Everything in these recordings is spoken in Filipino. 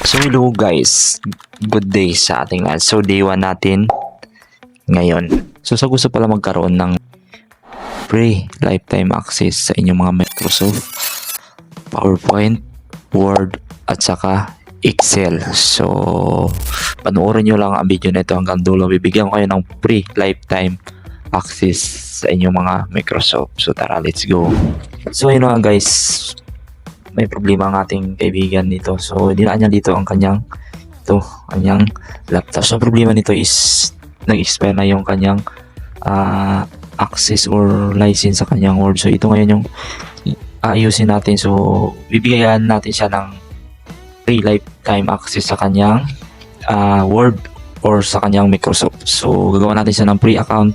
So hello guys, good day sa ating lahat. So day 1 natin ngayon. So sa gusto pala magkaroon ng free lifetime access sa inyong mga Microsoft PowerPoint, Word at saka Excel. So panoorin nyo lang ang video na ito hanggang dulo. Bibigyan ko kayo ng free lifetime access sa inyong mga Microsoft. So tara, let's go. So yun nga guys, may problema ang ating kaibigan dito. So, dinaan niya dito ang kanyang laptop. So, ang problema nito is nag-expire na yung kanyang access or license sa kanyang Word. So, ito ngayon yung ayusin natin. So, bibigyan natin siya ng free lifetime access sa kanyang Word or sa kanyang Microsoft. So, gagawa natin siya ng free account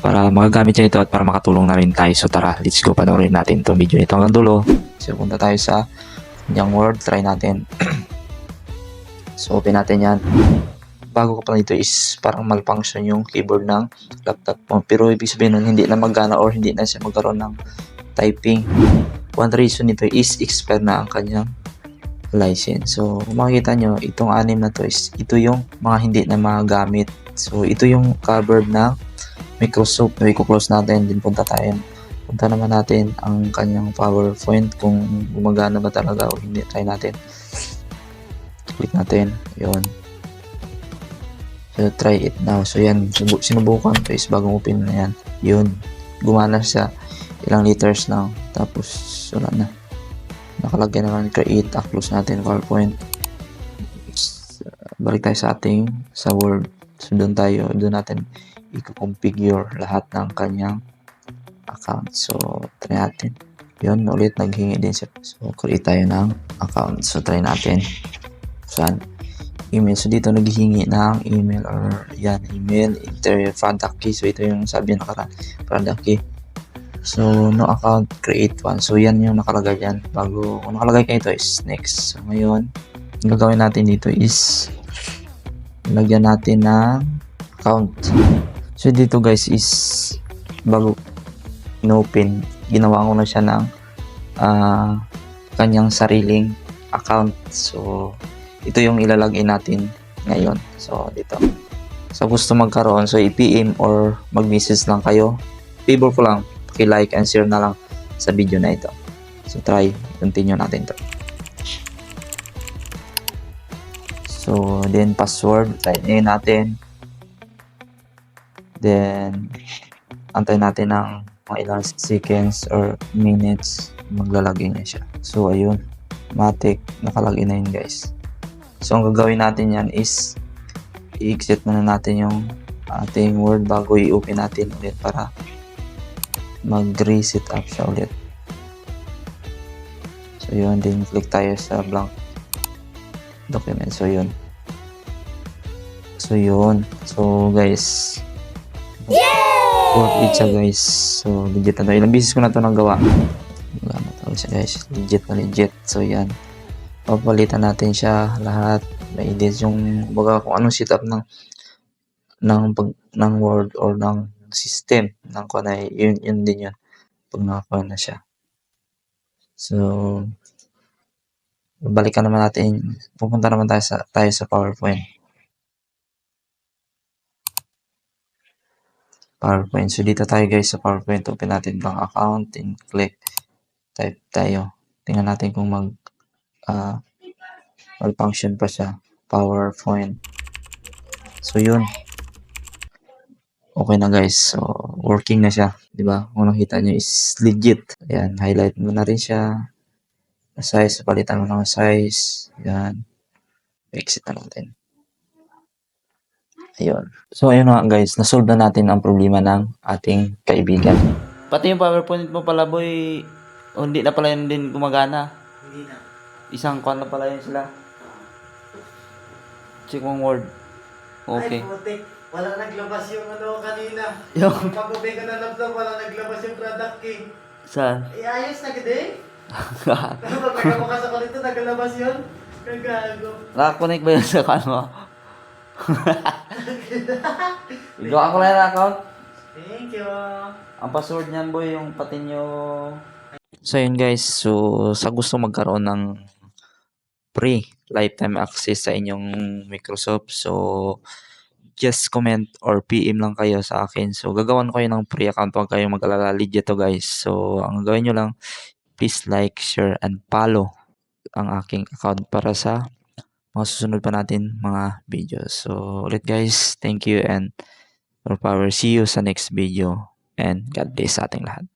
para magagamit niya ito at para makatulong na rin tayo. So tara, let's go, panoorin natin itong video nito hanggang dulo. So punta tayo sa kanyang Word, try natin. So open natin yan. Bago ka pala dito is parang malfunction yung keyboard ng laptop mo. Pero ibig sabihin nun, hindi na magana or hindi na siya magkaroon ng typing. One reason nito is expire na ang kanyang license. So kung makikita nyo, itong anim na to is ito yung mga hindi na magamit. So ito yung covered ng Microsoft na i-close natin, din punta naman natin ang kanyang PowerPoint kung gumagana ba talaga o hindi. Try natin, click natin, yun. So try it now. So yan, sinubukan ko is bagong open na yan, yun, gumana siya, ilang liters lang, tapos wala na, nakalagay naman create. Close natin PowerPoint, balik tayo sa Word. So doon natin i-configure lahat ng kanyang account. So try natin, yun, ulit naghingi din siya. So create tayo ng account. So try natin saan email. So dito naghihingi ng email or yan, email, enter your product key. So ito yung sabi nakaraan, product key. So no account, create one. So yan yung nakalagay dyan. Bago kung nakalagay kayo, ito is next. So ngayon ang gagawin natin dito is lagyan natin ng account. So dito guys is bago in-open, ginawa ko na siya ng kanyang sariling account. So ito yung ilalagay natin ngayon. So dito, so gusto magkaroon, so i-PM or mag-message lang kayo. Favor ko lang, paki-like and share na lang sa video na ito. So continue natin to. So then password, type natin. Then antay natin ng mga ilang seconds or minutes, maglalagay niya siya. So ayun, matik, nakalagay na yun guys. So ang gagawin natin yan is i-exit muna natin yung ating Word bago i-open natin ulit para mag-reset up siya ulit. So yun, then click tayo sa blank document. So yun, so guys, worth it siya guys. So legit na to, ilang beses ko na to nagawa. Wala na to siya guys, legit. So yan, papalitan natin siya lahat. May edit yung baga kung anong setup ng Word or ng system ng kunay, yun din yun pag nakakuha na siya. So balikan naman natin, pupunta naman tayo sa PowerPoint. So dito tayo guys sa PowerPoint, open natin blank account, then click, type tayo, tingnan natin kung malfunction pa siya, PowerPoint. So yun, okay na guys. So working na siya, di ba? Kung nakita nyo is legit. Ayan, highlight mo na rin siya, size, palitan mo ng size, yan, exit na natin. Ayun. So ayun na guys, nasolve na natin ang problema ng ating kaibigan. Pati yung PowerPoint mo pala boy, hindi na pala yun din gumagana. Hindi na. Isang kwan na pala yun sila. Check mong Word. Okay. Ay, putik. Wala naglabas yung kanina. Yung Pag-open ko na laptop, wala naglabas yung product key. saan? Ayos na gede. Pero pag nagkabukas ako nito, naglabas yun. Kagago. Nakakonect ba yun sa kwan mo? Igawa ko lang yung account. Thank you. Ang password niyan boy, yung pati nyo. So yun guys, so sa gusto magkaroon ng free lifetime access sa inyong Microsoft. So, just comment or PM lang kayo sa akin. So, gagawan ko kayo ng free account. Huwag kayong mag-alala. Legit to guys. So, ang gawin nyo lang, please like, share, and follow ang aking account para sa mga susunod pa natin mga videos. So, ulit guys, thank you and more power. See you sa next video and God bless sa ating lahat.